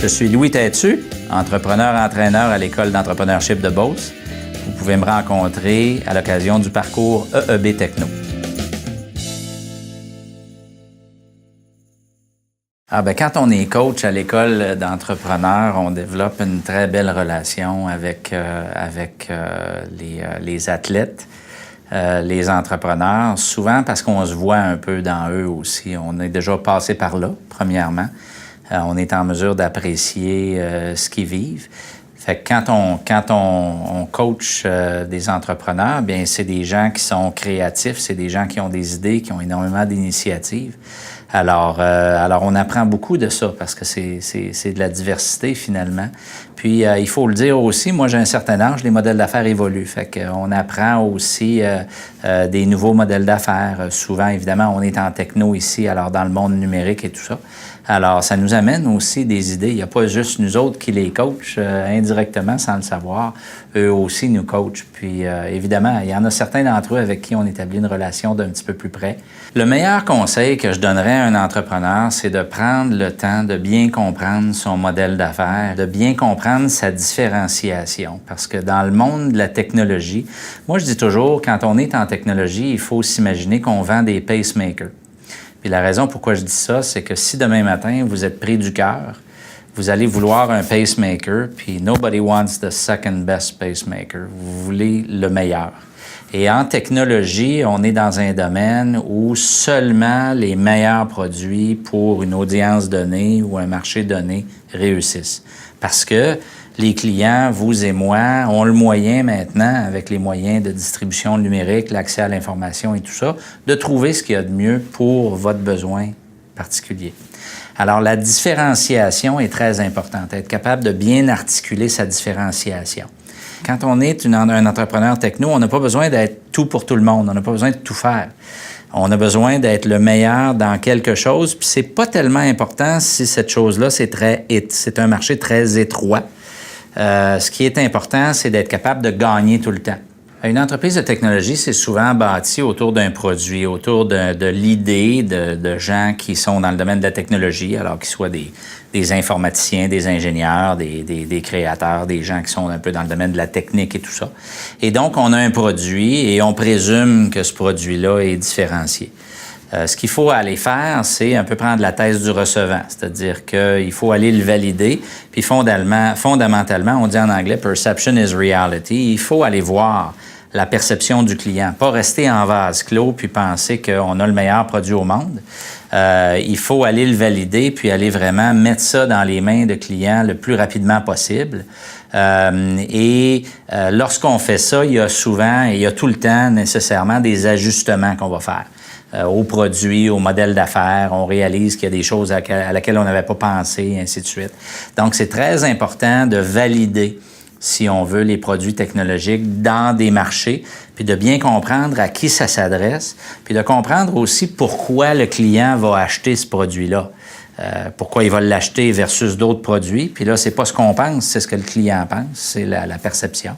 Je suis Louis Têtu, entrepreneur-entraîneur à l'École d'entrepreneurship de Beauce. Vous pouvez me rencontrer à l'occasion du parcours EEB Techno. Quand on est coach à l'École d'entrepreneurs, on développe une très belle relation avec les athlètes, les entrepreneurs, souvent parce qu'on se voit un peu dans eux aussi. On est déjà passé par là, premièrement. On est en mesure d'apprécier ce qu'ils vivent. Fait que quand on coach des entrepreneurs, bien c'est des gens qui sont créatifs, c'est des gens qui ont des idées, qui ont énormément d'initiatives. Alors on apprend beaucoup de ça parce que c'est de la diversité finalement. Puis il faut le dire aussi, moi j'ai un certain âge, les modèles d'affaires évoluent. Fait qu'on apprend aussi des nouveaux modèles d'affaires. Souvent, évidemment, on est en techno ici, alors dans le monde numérique et tout ça. Alors, ça nous amène aussi des idées. Il n'y a pas juste nous autres qui les coachent indirectement, sans le savoir. Eux aussi nous coachent. Puis, évidemment, il y en a certains d'entre eux avec qui on établit une relation d'un petit peu plus près. Le meilleur conseil que je donnerais à un entrepreneur, c'est de prendre le temps de bien comprendre son modèle d'affaires, de bien comprendre sa différenciation. Parce que dans le monde de la technologie, moi, je dis toujours, quand on est en technologie, il faut s'imaginer qu'on vend des pacemakers. Puis la raison pourquoi je dis ça, c'est que si demain matin, vous êtes pris du cœur, vous allez vouloir un pacemaker, puis nobody wants the second best pacemaker. Vous voulez le meilleur. Et en technologie, on est dans un domaine où seulement les meilleurs produits pour une audience donnée ou un marché donné réussissent. Parce que les clients, vous et moi, ont le moyen maintenant, avec les moyens de distribution numérique, l'accès à l'information et tout ça, de trouver ce qu'il y a de mieux pour votre besoin particulier. Alors, la différenciation est très importante, être capable de bien articuler sa différenciation. Quand on est un entrepreneur techno, on n'a pas besoin d'être tout pour tout le monde, on n'a pas besoin de tout faire. On a besoin d'être le meilleur dans quelque chose, puis c'est pas tellement important si cette chose-là, c'est un marché très étroit. Ce qui est important, c'est d'être capable de gagner tout le temps. Une entreprise de technologie, c'est souvent bâti autour d'un produit, autour de l'idée de gens qui sont dans le domaine de la technologie, alors qu'ils soient des informaticiens, des ingénieurs, des créateurs, des gens qui sont un peu dans le domaine de la technique et tout ça. Et donc, on a un produit et on présume que ce produit-là est différencié. Ce qu'il faut aller faire, c'est un peu prendre la thèse du recevant, c'est-à-dire qu'il faut aller le valider, puis fondamentalement, on dit en anglais « perception is reality », il faut aller voir la perception du client, pas rester en vase clos puis penser qu'on a le meilleur produit au monde. Il faut aller le valider puis aller vraiment mettre ça dans les mains de clients le plus rapidement possible. Lorsqu'on fait ça, il y a souvent et il y a tout le temps nécessairement des ajustements qu'on va faire. Au produit, au modèle d'affaires, on réalise qu'il y a des choses à laquelle on n'avait pas pensé, et ainsi de suite. Donc, c'est très important de valider, si on veut, les produits technologiques dans des marchés, puis de bien comprendre à qui ça s'adresse, puis de comprendre aussi pourquoi le client va acheter ce produit-là. Pourquoi il va l'acheter versus d'autres produits. Puis là, c'est pas ce qu'on pense, c'est ce que le client pense, c'est la perception.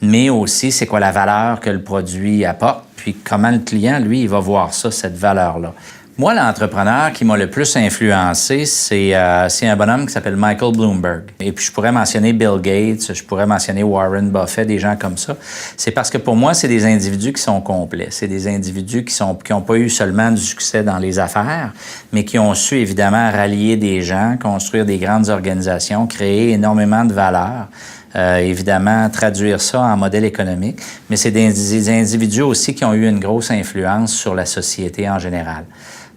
Mais aussi, c'est quoi la valeur que le produit apporte, puis comment le client, lui, il va voir ça, cette valeur-là. Moi, l'entrepreneur qui m'a le plus influencé, c'est un bonhomme qui s'appelle Michael Bloomberg. Et puis, je pourrais mentionner Bill Gates, je pourrais mentionner Warren Buffett, des gens comme ça. C'est parce que pour moi, c'est des individus qui sont complets. C'est des individus qui ont pas eu seulement du succès dans les affaires, mais qui ont su, évidemment, rallier des gens, construire des grandes organisations, créer énormément de valeur. Évidemment, traduire ça en modèle économique, mais c'est des individus aussi qui ont eu une grosse influence sur la société en général.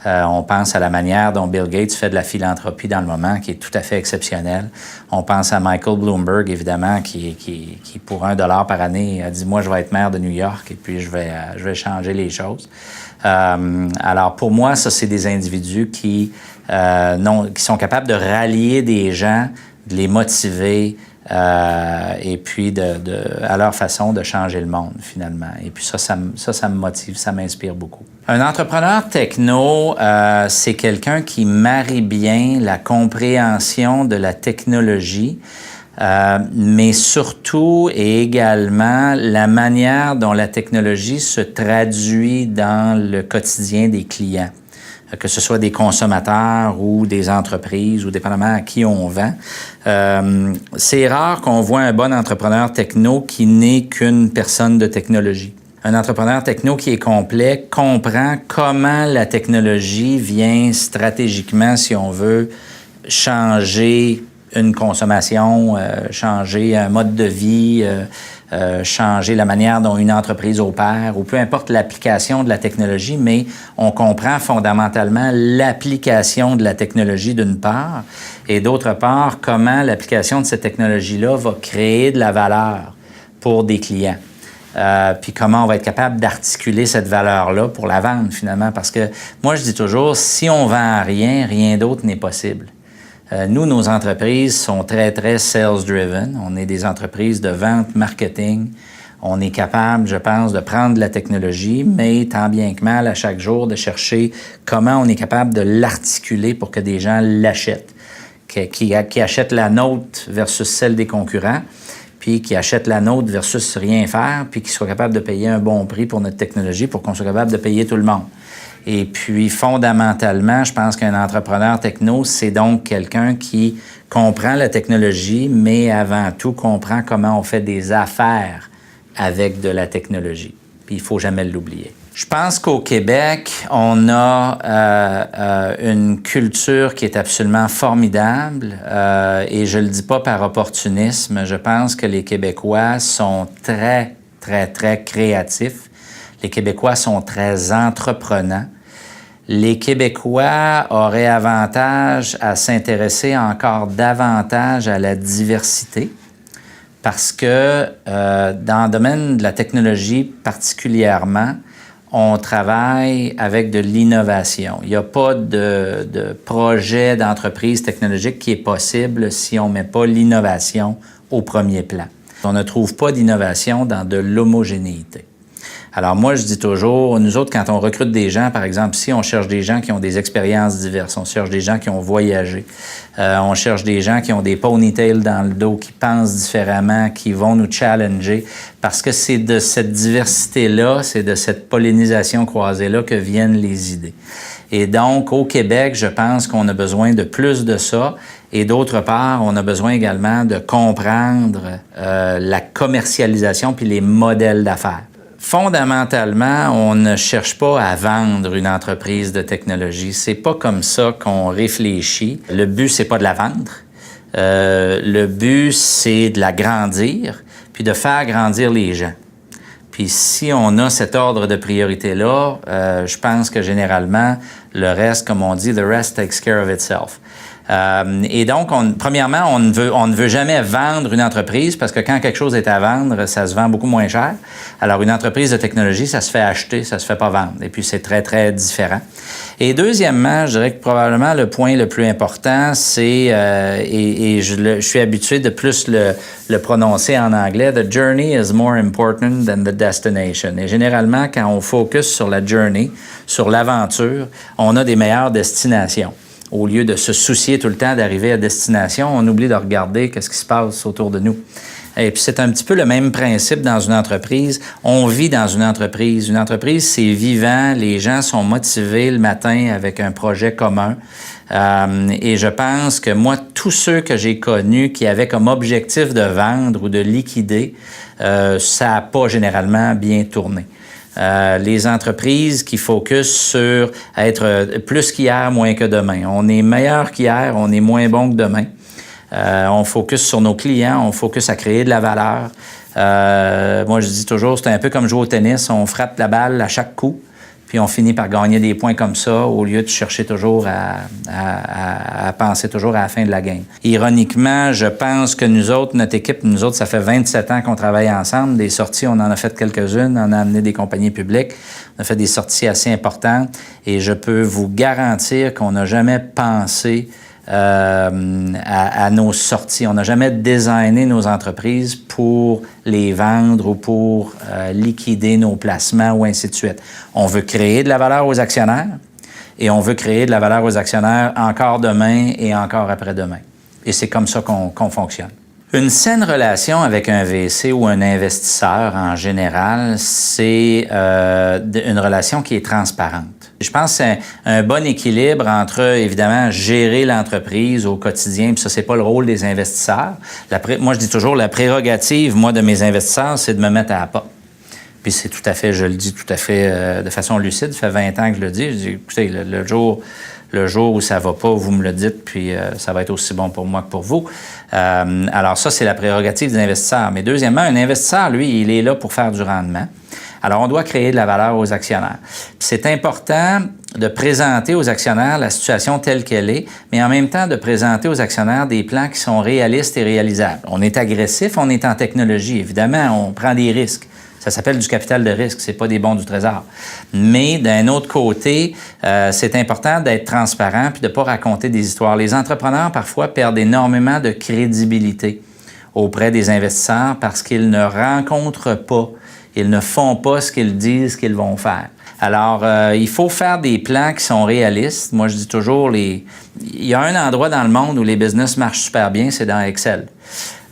On pense à la manière dont Bill Gates fait de la philanthropie dans le moment, qui est tout à fait exceptionnelle. On pense à Michael Bloomberg, évidemment, qui pour $1 par année, a dit « Moi, je vais être maire de New York et puis je vais changer les choses. » Alors, pour moi, ça, c'est des individus qui sont capables de rallier des gens, de les motiver, et puis à leur façon de changer le monde, finalement. Et puis ça me motive, ça m'inspire beaucoup. Un entrepreneur techno, c'est quelqu'un qui marie bien la compréhension de la technologie, mais surtout et également la manière dont la technologie se traduit dans le quotidien des clients. que ce soit des consommateurs ou des entreprises ou dépendamment à qui on vend. C'est rare qu'on voit un bon entrepreneur techno qui n'est qu'une personne de technologie. Un entrepreneur techno qui est complet comprend comment la technologie vient stratégiquement, si on veut, changer une consommation, changer un mode de vie, changer la manière dont une entreprise opère, ou peu importe l'application de la technologie, mais on comprend fondamentalement l'application de la technologie d'une part, et d'autre part, comment l'application de cette technologie-là va créer de la valeur pour des clients. Puis comment on va être capable d'articuler cette valeur-là pour la vendre finalement. Parce que moi, je dis toujours, si on vend rien, rien d'autre n'est possible. Nous, nos entreprises sont très, très sales-driven. On est des entreprises de vente, marketing. On est capable, je pense, de prendre de la technologie, mais tant bien que mal, à chaque jour, de chercher comment on est capable de l'articuler pour que des gens l'achètent. Qui achètent la nôtre versus celle des concurrents, puis qui achètent la nôtre versus rien faire, puis qui soient capables de payer un bon prix pour notre technologie pour qu'on soit capable de payer tout le monde. Et puis, fondamentalement, je pense qu'un entrepreneur techno, c'est donc quelqu'un qui comprend la technologie, mais avant tout comprend comment on fait des affaires avec de la technologie. Puis, il ne faut jamais l'oublier. Je pense qu'au Québec, on a une culture qui est absolument formidable et je ne le dis pas par opportunisme. Je pense que les Québécois sont très, très, très créatifs. Les Québécois sont très entreprenants. Les Québécois auraient avantage à s'intéresser encore davantage à la diversité parce que dans le domaine de la technologie particulièrement, on travaille avec de l'innovation. Il n'y a pas de projet d'entreprise technologique qui est possible si on ne met pas l'innovation au premier plan. On ne trouve pas d'innovation dans de l'homogénéité. Alors moi, je dis toujours, nous autres, quand on recrute des gens, par exemple, ici, on cherche des gens qui ont des expériences diverses, on cherche des gens qui ont voyagé, on cherche des gens qui ont des ponytails dans le dos, qui pensent différemment, qui vont nous challenger, parce que c'est de cette diversité-là, c'est de cette pollinisation croisée-là que viennent les idées. Et donc, au Québec, je pense qu'on a besoin de plus de ça. Et d'autre part, on a besoin également de comprendre la commercialisation puis les modèles d'affaires. Fondamentalement, on ne cherche pas à vendre une entreprise de technologie. C'est pas comme ça qu'on réfléchit. Le but, c'est pas de la vendre. Le but, c'est de la grandir, puis de faire grandir les gens. Puis si on a cet ordre de priorité-là, je pense que généralement, le reste, comme on dit, the rest takes care of itself. Et donc, premièrement, on ne veut jamais vendre une entreprise parce que quand quelque chose est à vendre, ça se vend beaucoup moins cher. Alors, une entreprise de technologie, ça se fait acheter, ça se fait pas vendre. Et puis, c'est très, très différent. Et deuxièmement, je dirais que probablement le point le plus important, c'est, je suis habitué de plus le prononcer en anglais, the journey is more important than the destination. Et généralement, quand on focus sur la journey, sur l'aventure, on a des meilleures destinations. Au lieu de se soucier tout le temps d'arriver à destination, on oublie de regarder qu'est-ce qui se passe autour de nous. Et puis, c'est un petit peu le même principe dans une entreprise. On vit dans une entreprise. Une entreprise, c'est vivant. Les gens sont motivés le matin avec un projet commun. Et je pense que moi, tous ceux que j'ai connus qui avaient comme objectif de vendre ou de liquider, ça n'a pas généralement bien tourné. Les entreprises qui focusent sur être plus qu'hier, moins que demain. On est meilleur qu'hier, on est moins bon que demain. On focus sur nos clients, on focus à créer de la valeur. Moi, je dis toujours, c'est un peu comme jouer au tennis. On frappe la balle à chaque coup, puis on finit par gagner des points comme ça au lieu de chercher toujours à penser toujours à la fin de la game. Ironiquement, je pense que nous autres, notre équipe, ça fait 27 ans qu'on travaille ensemble. Des sorties, on en a fait quelques-unes. On a amené des compagnies publiques. On a fait des sorties assez importantes. Et je peux vous garantir qu'on n'a jamais pensé à nos sorties. On n'a jamais designé nos entreprises pour les vendre ou pour liquider nos placements ou ainsi de suite. On veut créer de la valeur aux actionnaires et on veut créer de la valeur aux actionnaires encore demain et encore après-demain. Et c'est comme ça qu'on fonctionne. Une saine relation avec un VC ou un investisseur en général, c'est une relation qui est transparente. Je pense que c'est un bon équilibre entre, évidemment, gérer l'entreprise au quotidien, puis ça, c'est pas le rôle des investisseurs. Moi, je dis toujours, la prérogative, moi, de mes investisseurs, c'est de me mettre à la porte. Puis c'est tout à fait, je le dis tout à fait de façon lucide, ça fait 20 ans que je le dis. Je dis, écoutez, le jour où ça va pas, vous me le dites, puis ça va être aussi bon pour moi que pour vous. Alors ça, c'est la prérogative des investisseurs. Mais deuxièmement, un investisseur, lui, il est là pour faire du rendement. Alors, on doit créer de la valeur aux actionnaires. Puis c'est important de présenter aux actionnaires la situation telle qu'elle est, mais en même temps de présenter aux actionnaires des plans qui sont réalistes et réalisables. On est agressif, on est en technologie. Évidemment, on prend des risques. Ça s'appelle du capital de risque, c'est pas des bons du trésor. Mais d'un autre côté, c'est important d'être transparent puis de pas raconter des histoires. Les entrepreneurs, parfois, perdent énormément de crédibilité auprès des investisseurs parce qu'ils ne rencontrent pas, ils ne font pas ce qu'ils disent qu'ils vont faire. Alors, il faut faire des plans qui sont réalistes. Moi, je dis toujours, il y a un endroit dans le monde où les business marchent super bien, c'est dans Excel.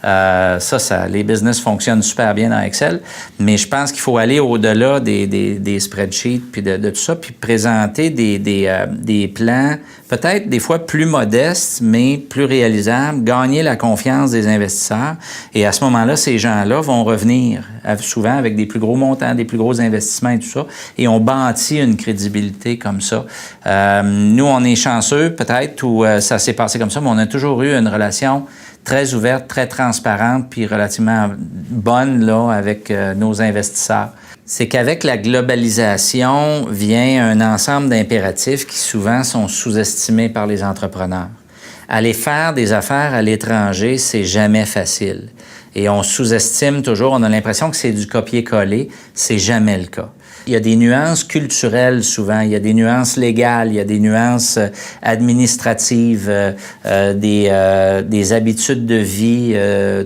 Les business fonctionnent super bien dans Excel, mais je pense qu'il faut aller au-delà des spreadsheets puis de tout ça, puis présenter des plans peut-être des fois plus modestes, mais plus réalisables, gagner la confiance des investisseurs. Et à ce moment-là, ces gens-là vont revenir souvent avec des plus gros montants, des plus gros investissements et tout ça, et on bâtit une crédibilité comme ça. Nous, on est chanceux peut-être, où ça s'est passé comme ça, mais on a toujours eu une relation très ouverte, très transparente, puis relativement bonne là, avec nos investisseurs. C'est qu'avec la globalisation vient un ensemble d'impératifs qui souvent sont sous-estimés par les entrepreneurs. Aller faire des affaires à l'étranger, c'est jamais facile. Et on sous-estime toujours, on a l'impression que c'est du copier-coller, c'est jamais le cas. Il y a des nuances culturelles souvent, il y a des nuances légales, il y a des nuances administratives, des habitudes de vie,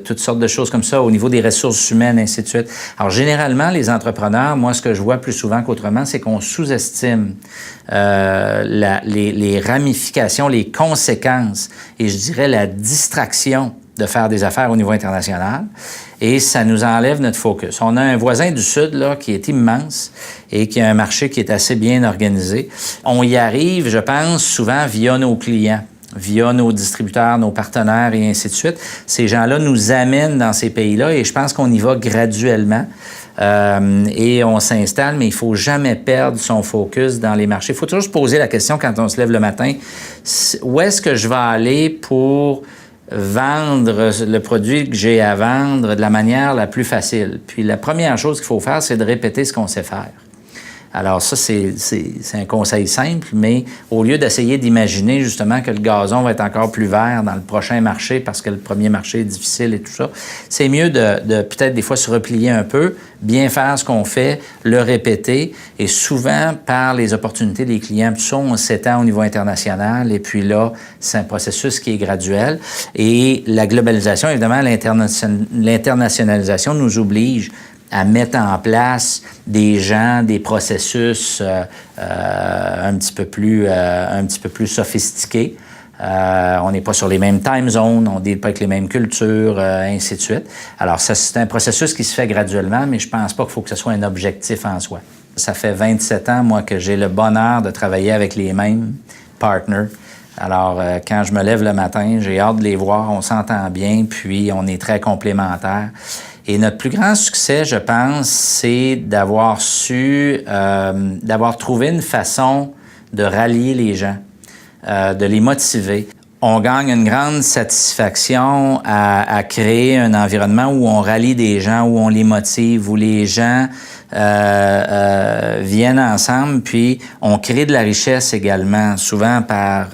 toutes sortes de choses comme ça au niveau des ressources humaines, ainsi de suite. Alors généralement, les entrepreneurs, moi ce que je vois plus souvent qu'autrement, c'est qu'on sous-estime les ramifications, les conséquences et je dirais la distraction de faire des affaires au niveau international et ça nous enlève notre focus. On a un voisin du Sud là, qui est immense et qui a un marché qui est assez bien organisé. On y arrive, je pense, souvent via nos clients, via nos distributeurs, nos partenaires et ainsi de suite. Ces gens-là nous amènent dans ces pays-là et je pense qu'on y va graduellement. Et on s'installe, mais il faut jamais perdre son focus dans les marchés. Il faut toujours se poser la question quand on se lève le matin, où est-ce que je vais aller pour vendre le produit que j'ai à vendre de la manière la plus facile. Puis la première chose qu'il faut faire, c'est de répéter ce qu'on sait faire. Alors ça, c'est un conseil simple, mais au lieu d'essayer d'imaginer justement que le gazon va être encore plus vert dans le prochain marché parce que le premier marché est difficile et tout ça, c'est mieux de peut-être des fois se replier un peu, bien faire ce qu'on fait, le répéter et souvent par les opportunités des clients, tout ça, on s'étend au niveau international et puis là, c'est un processus qui est graduel et la globalisation, évidemment, l'internationalisation nous oblige à mettre en place des gens, des processus un petit peu plus sophistiqués. On n'est pas sur les mêmes time zones, on ne deal pas avec les mêmes cultures, ainsi de suite. Alors, ça, c'est un processus qui se fait graduellement, mais je pense pas qu'il faut que ce soit un objectif en soi. Ça fait 27 ans, moi, que j'ai le bonheur de travailler avec les mêmes partners. Alors, quand je me lève le matin, j'ai hâte de les voir, on s'entend bien, puis on est très complémentaires. Et notre plus grand succès, je pense, c'est d'avoir trouvé une façon de rallier les gens, de les motiver. On gagne une grande satisfaction à créer un environnement où on rallie des gens, où on les motive, où les gens viennent ensemble, puis on crée de la richesse également, souvent par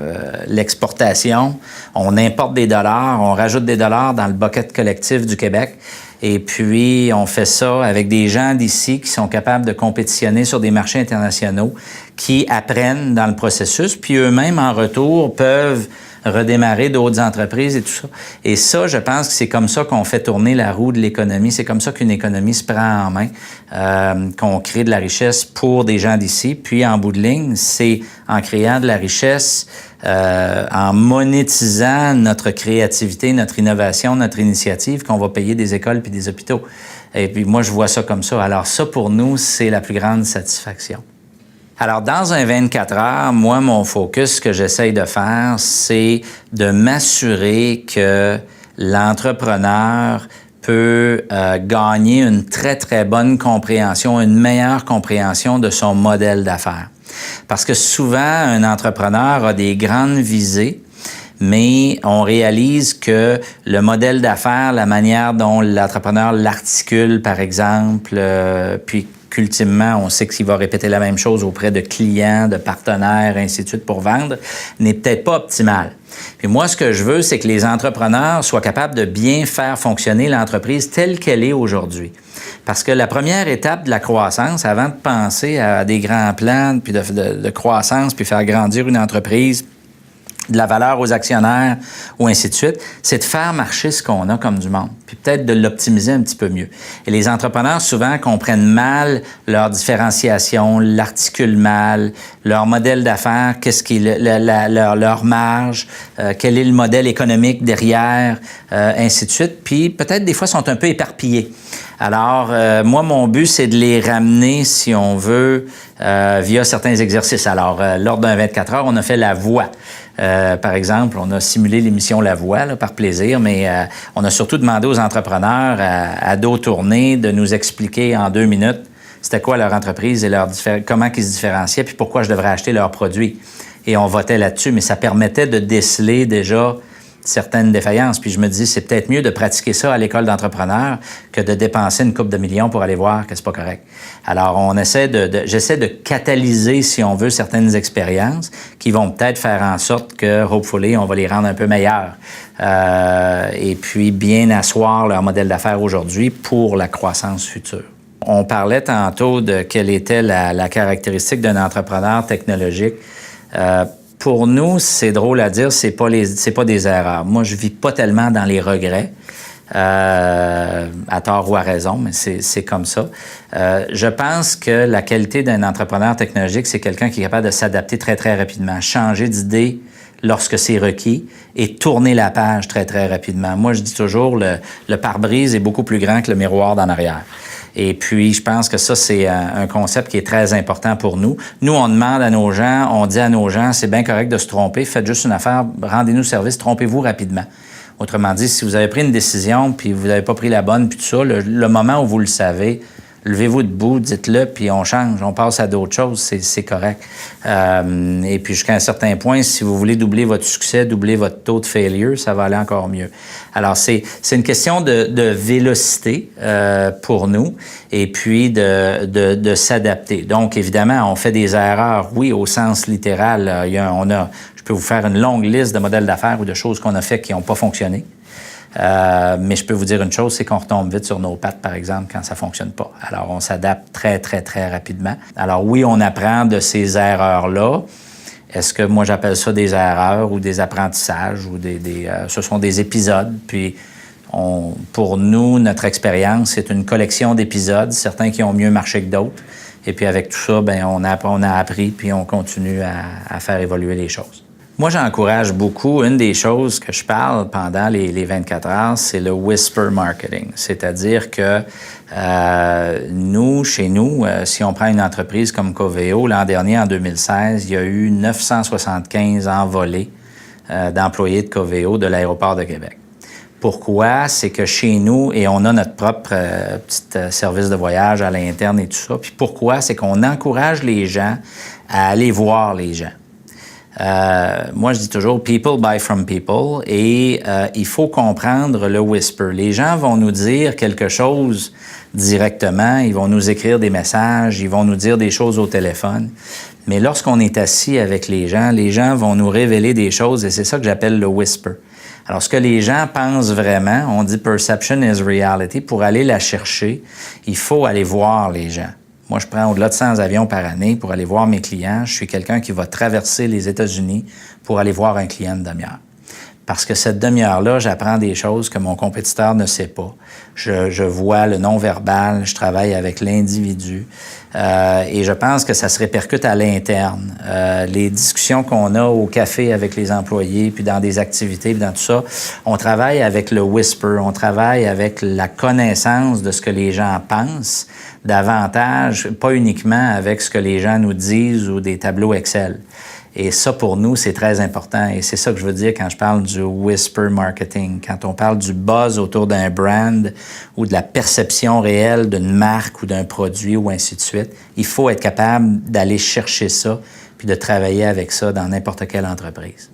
l'exportation. On importe des dollars, on rajoute des dollars dans le bucket collectif du Québec. Et puis, on fait ça avec des gens d'ici qui sont capables de compétitionner sur des marchés internationaux, qui apprennent dans le processus, puis eux-mêmes, en retour, peuvent redémarrer d'autres entreprises et tout ça. Et ça, je pense que c'est comme ça qu'on fait tourner la roue de l'économie. C'est comme ça qu'une économie se prend en main, qu'on crée de la richesse pour des gens d'ici. Puis, en bout de ligne, c'est en créant de la richesse, en monétisant notre créativité, notre innovation, notre initiative, qu'on va payer des écoles puis des hôpitaux. Et puis, moi, je vois ça comme ça. Alors, ça, pour nous, c'est la plus grande satisfaction. Alors, dans un 24 heures, moi, mon focus, ce que j'essaye de faire, c'est de m'assurer que l'entrepreneur peut gagner une très, très bonne compréhension, une meilleure compréhension de son modèle d'affaires. Parce que souvent, un entrepreneur a des grandes visées, mais on réalise que le modèle d'affaires, la manière dont l'entrepreneur l'articule, par exemple, puis qu'ultimement, on sait qu'il va répéter la même chose auprès de clients, de partenaires, ainsi de suite, pour vendre, n'est peut-être pas optimal. Puis moi, ce que je veux, c'est que les entrepreneurs soient capables de bien faire fonctionner l'entreprise telle qu'elle est aujourd'hui. Parce que la première étape de la croissance, avant de penser à des grands plans puis de croissance, puis faire grandir une entreprise, de la valeur aux actionnaires ou ainsi de suite, c'est de faire marcher ce qu'on a comme du monde, puis peut-être de l'optimiser un petit peu mieux. Et les entrepreneurs, souvent, comprennent mal leur différenciation, l'articulent mal, leur modèle d'affaires, qu'est-ce qui est leur marge, quel est le modèle économique derrière, ainsi de suite. Puis peut-être des fois sont un peu éparpillés. Alors, moi, mon but, c'est de les ramener, si on veut, via certains exercices. Alors, lors d'un 24 heures, on a fait la voix. Par exemple, on a simulé l'émission La Voix, là, par plaisir, mais on a surtout demandé aux entrepreneurs à dos tourné de nous expliquer en 2 minutes c'était quoi leur entreprise et comment ils se différenciaient, puis pourquoi je devrais acheter leurs produits. Et on votait là-dessus, mais ça permettait de déceler déjà certaines défaillances. Puis je me dis, c'est peut-être mieux de pratiquer ça à l'école d'entrepreneurs que de dépenser une couple de millions pour aller voir que c'est pas correct. Alors, j'essaie de catalyser, si on veut, certaines expériences qui vont peut-être faire en sorte que, hopefully, on va les rendre un peu meilleurs. Et puis, bien asseoir leur modèle d'affaires aujourd'hui pour la croissance future. On parlait tantôt de quelle était la caractéristique d'un entrepreneur technologique. Pour nous, c'est drôle à dire, c'est pas des erreurs. Moi, je vis pas tellement dans les regrets, à tort ou à raison, mais c'est comme ça. Je pense que la qualité d'un entrepreneur technologique, c'est quelqu'un qui est capable de s'adapter très, très rapidement, changer d'idée lorsque c'est requis et tourner la page très, très rapidement. Moi, je dis toujours, le pare-brise est beaucoup plus grand que le miroir d'en arrière. Et puis, je pense que ça, c'est un concept qui est très important pour nous. Nous, on demande à nos gens, on dit à nos gens, c'est bien correct de se tromper, faites juste une affaire, rendez-nous service, trompez-vous rapidement. Autrement dit, si vous avez pris une décision, puis vous n'avez pas pris la bonne, puis tout ça, le moment où vous le savez, levez-vous debout, dites-le, puis on change, on passe à d'autres choses, c'est correct. Et puis jusqu'à un certain point, si vous voulez doubler votre succès, doubler votre taux de failure, ça va aller encore mieux. Alors, c'est une question de vélocité pour nous, et puis de s'adapter. Donc, évidemment, on fait des erreurs, oui, au sens littéral. Je peux vous faire une longue liste de modèles d'affaires ou de choses qu'on a fait qui n'ont pas fonctionné. Mais je peux vous dire une chose, c'est qu'on retombe vite sur nos pattes, par exemple, quand ça fonctionne pas. Alors, on s'adapte très, très, très rapidement. Alors oui, on apprend de ces erreurs-là. Est-ce que moi, j'appelle ça des erreurs ou des apprentissages ou ce sont des épisodes. Puis, pour nous, notre expérience, c'est une collection d'épisodes, certains qui ont mieux marché que d'autres. Et puis, avec tout ça, bien, on a appris, puis on continue à faire évoluer les choses. Moi, j'encourage beaucoup. Une des choses que je parle pendant les 24 heures, c'est le whisper marketing. C'est-à-dire que chez nous, si on prend une entreprise comme Coveo, l'an dernier, en 2016, il y a eu 975 envolées d'employés de Coveo de l'aéroport de Québec. Pourquoi? C'est que chez nous, et on a notre propre petit service de voyage à l'interne et tout ça. Puis pourquoi? C'est qu'on encourage les gens à aller voir les gens. Moi, je dis toujours « people buy from people » et il faut comprendre le whisper. Les gens vont nous dire quelque chose directement, ils vont nous écrire des messages, ils vont nous dire des choses au téléphone. Mais lorsqu'on est assis avec les gens vont nous révéler des choses et c'est ça que j'appelle le whisper. Alors, ce que les gens pensent vraiment, on dit « perception is reality », pour aller la chercher, il faut aller voir les gens. Moi, je prends au-delà de 100 avions par année pour aller voir mes clients. Je suis quelqu'un qui va traverser les États-Unis pour aller voir un client de demi-heure. Parce que cette demi-heure-là, j'apprends des choses que mon compétiteur ne sait pas. Je vois le non-verbal, je travaille avec l'individu et je pense que ça se répercute à l'interne. Les discussions qu'on a au café avec les employés, puis dans des activités, puis dans tout ça, on travaille avec le whisper, on travaille avec la connaissance de ce que les gens pensent, davantage, pas uniquement avec ce que les gens nous disent ou des tableaux Excel. Et ça, pour nous, c'est très important. Et c'est ça que je veux dire quand je parle du whisper marketing. Quand on parle du buzz autour d'un brand ou de la perception réelle d'une marque ou d'un produit ou ainsi de suite, il faut être capable d'aller chercher ça puis de travailler avec ça dans n'importe quelle entreprise.